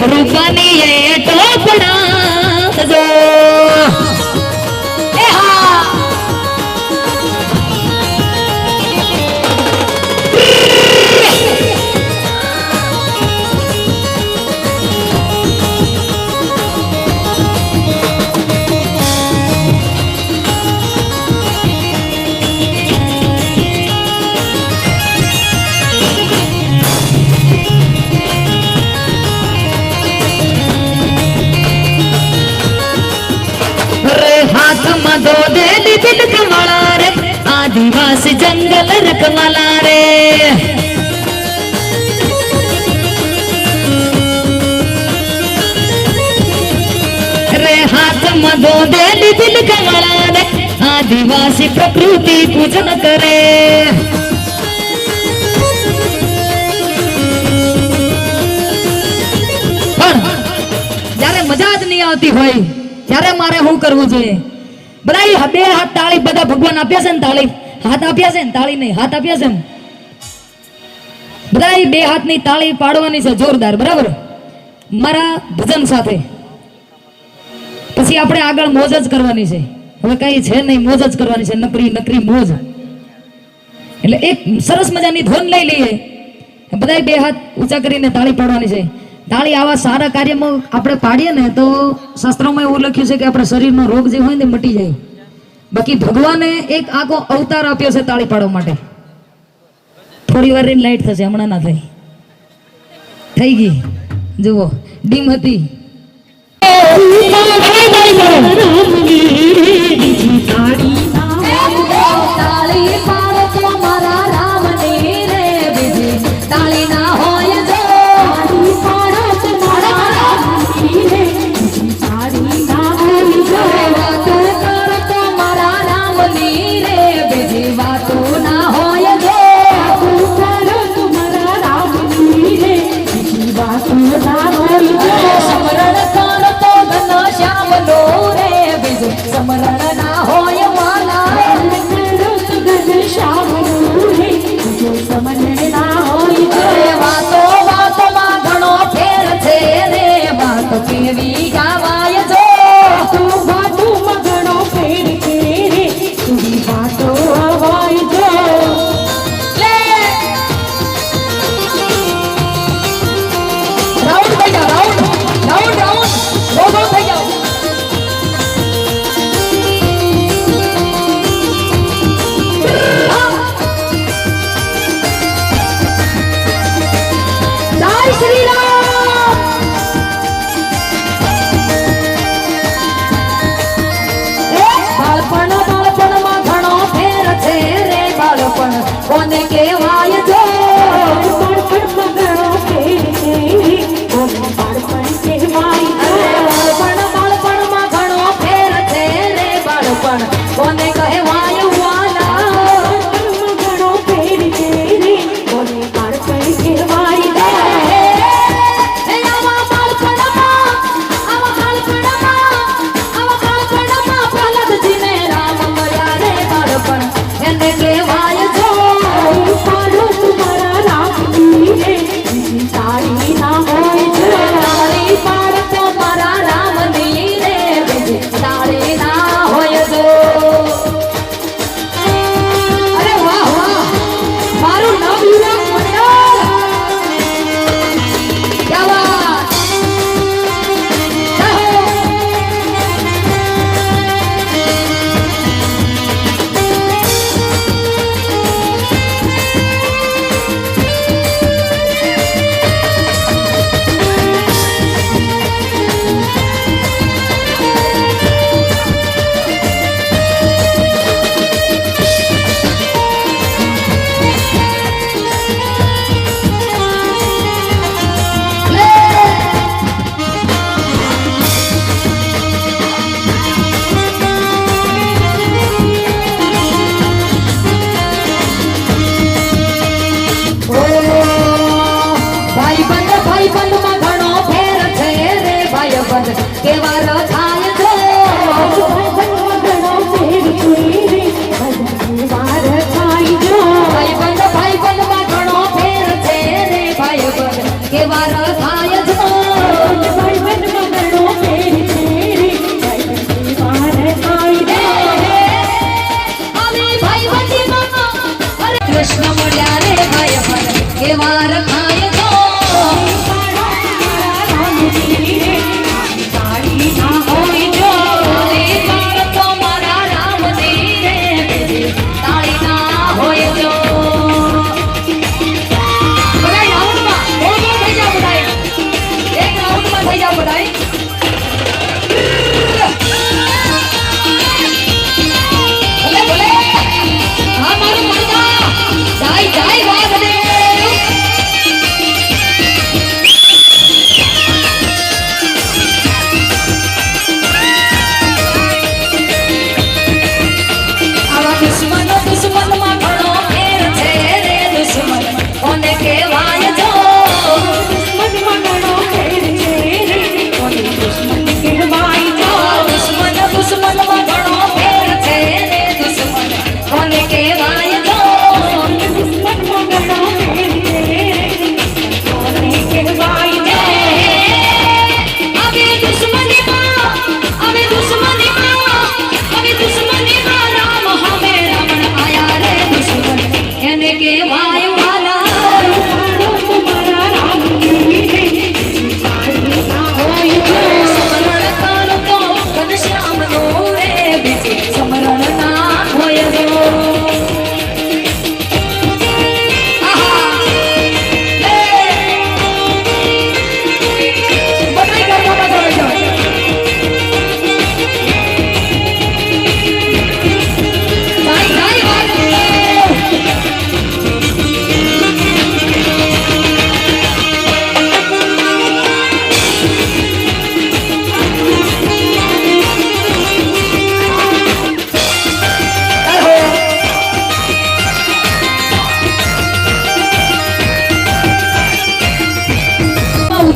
રૂપાની એ ટોપડા જો दो देली तिलक वाला रे आदिवासी जंगल रखवाला रे रे हाथ में दो देली तिलक वाला रे आदिवासी प्रकृति पूजन करे જ્યારે મજા જ નહીં આવતી હોય ત્યારે મારે શું કરવું જોઈએ બરાઈ બે હાથ તાળી બધા ભગવાન આપ્યા છે ને તાળી હાથ આપ્યા છે ને તાળી નહીં હાથ આપ્યા છે બરાઈ બે હાથની તાળી પાડવાની છે જોરદાર બરાબર મારા ભજન સાથે પછી આપણે આગળ મોજ જ કરવાની છે હવે કઈ છે નહીં મોજ જ કરવાની છે નકરી મોજ એટલે એક સરસ મજાની ધોન લઈ લઈએ બધાય બે હાથ ઊંચા કરીને તાળી પાડવાની છે તાળી આવા સારા કાર્યમાં આપણે પાડીએ ને તો શાસ્ત્રોમાં એવું લખ્યું છે કે આપણા શરીરનો રોગ જે હોય ને મટી જાય બાકી ભગવાને એક આખો અવતાર આપ્યો છે તાળી પાડવા માટે થોડી વાર લાઈટ થશે હમણાં ના થઈ ગઈ જુઓ ડીમ હતી કોને કહેવાય જો બાળપણ બાળપણમાં ઘણો ફેર છે રે બાળપણ કોને કહેવાય વાલા ઘણો ફેર છે રે કોને બાળપણ કહેવાય આવા બાળપણમાં પ્રહલાદજીને રામ મળ્યા રે બાળપણ એને કહેવાય જો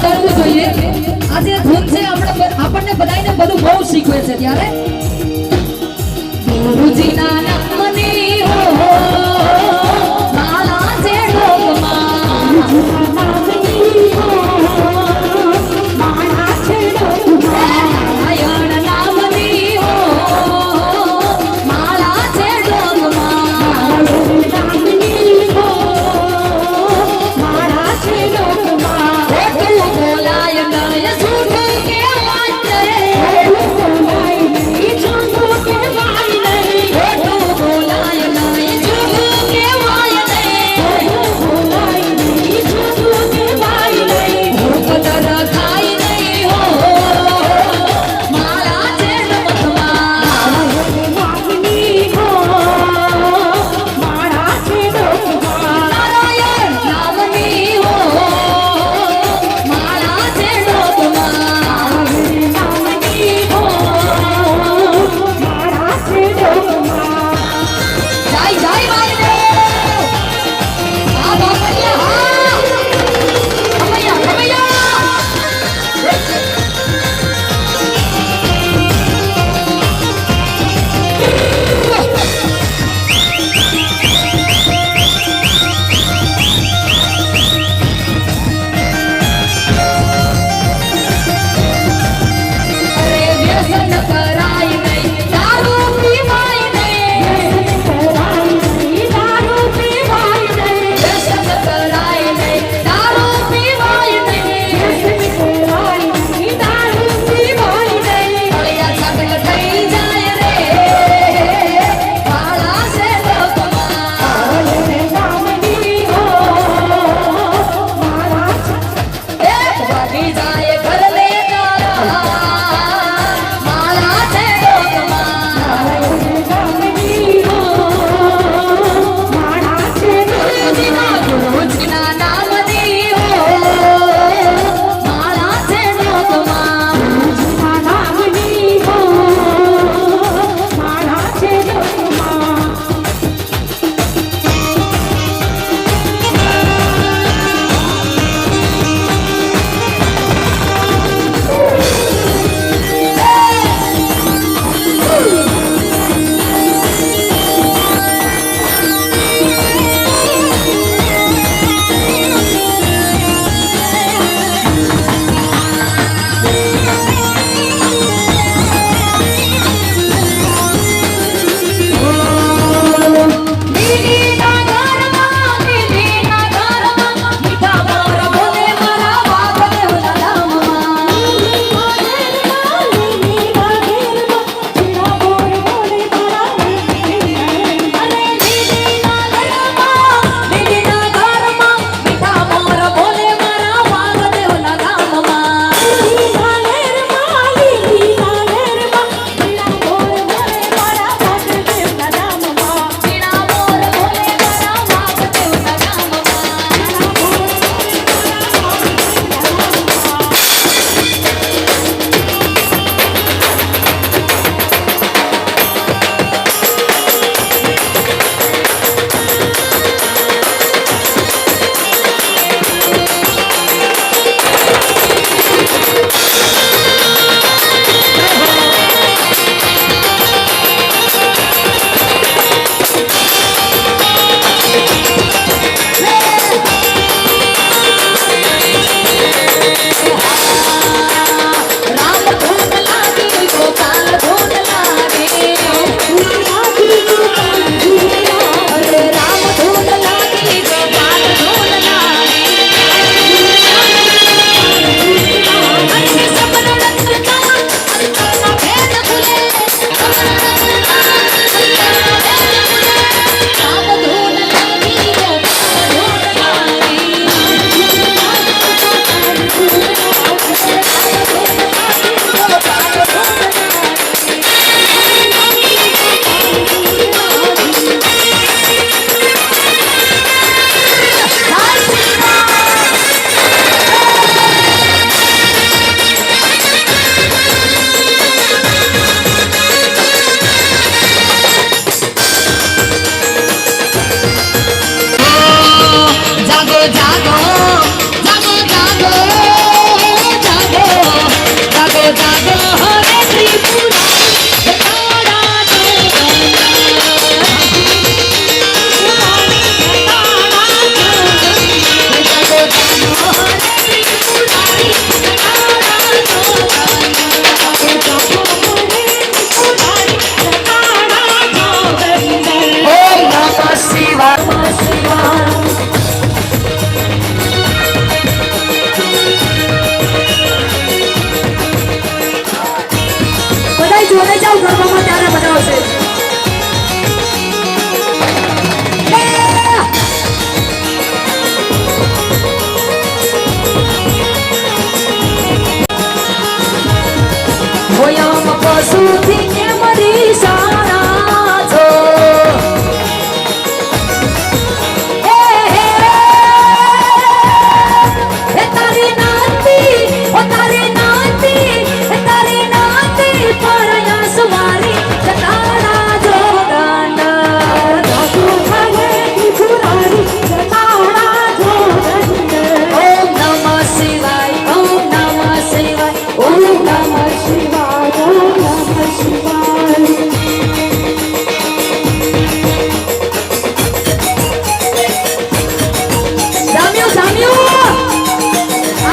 કરવું જોઈએ. આજે ધૂન છે આપણને બધાને બધું બહુ શીખવે છે. ત્યારે ગુરુજીના નામની હો માળા છે ડોકમાં, નારાયણ નામની હો માળા છે ડોકમાં, ખોટું બોલાય નહીં, જૂઠું કહેવાય નહીં, ખોટું બોલાય નહીં, જૂઠું કહેવાય નહીં, કદર થાય નહીં હો માળા છે ડોકમાં, નારાયણ નામની હો માળા છે ડોકમાં, જય જય મહાદેવ. આ બાપડિયા હા રમૈયા રમૈયા. અરે વ્યસન કરાય નહીં, દારૂ પીવાય નહીં, વ્યસન કરાય નહીં, દારૂ પીવાય નહીં, અળિયા છગલ થઈ જાય રે માળા છે ડોકમાં, એક વાગી જાય ઘરને તારા માળા છે ડોકમાં, ગુરુજીના નામની હો માળા છે ડોકમાં,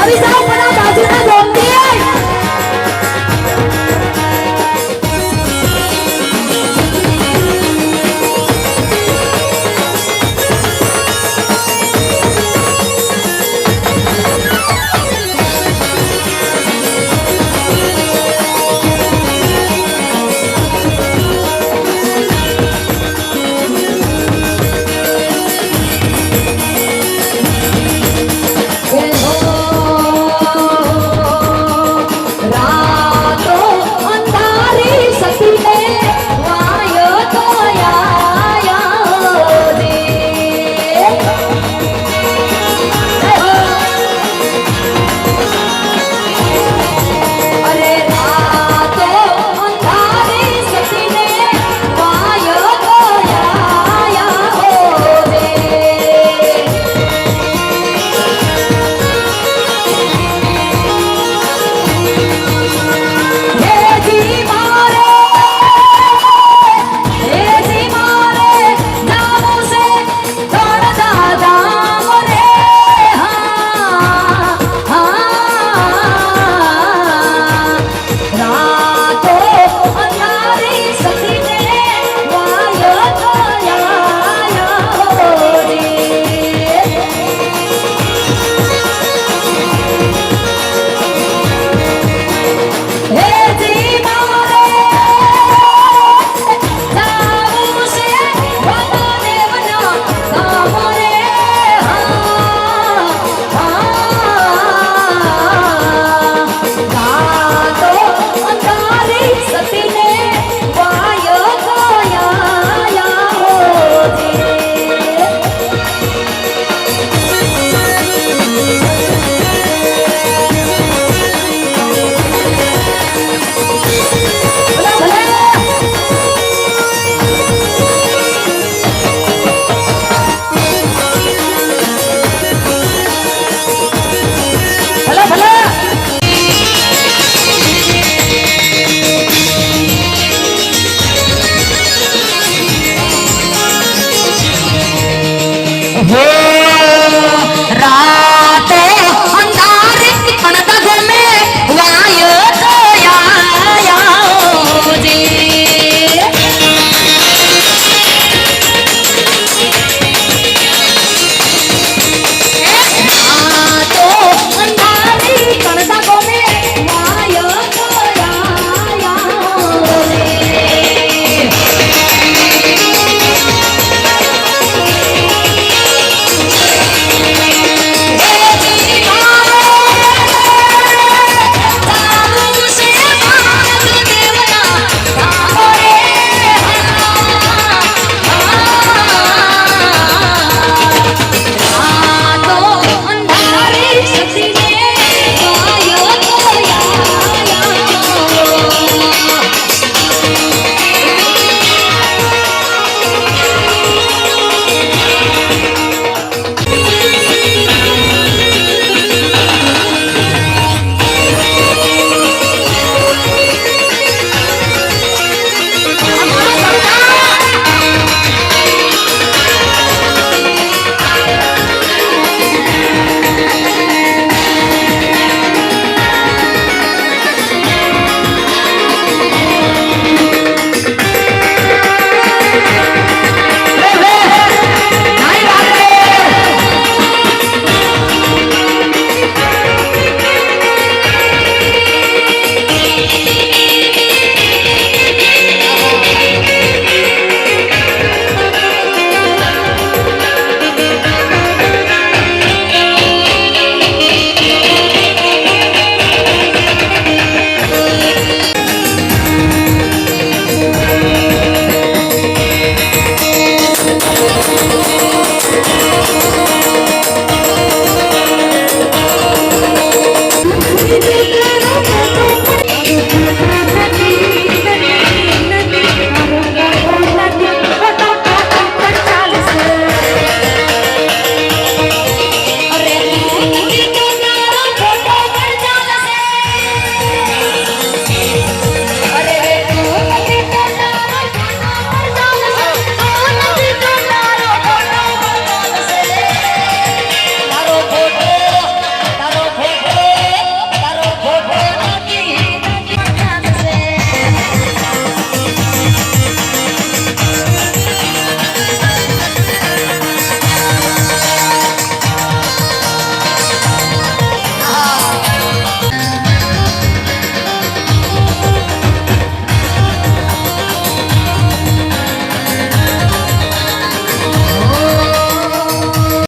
આવી જાઓ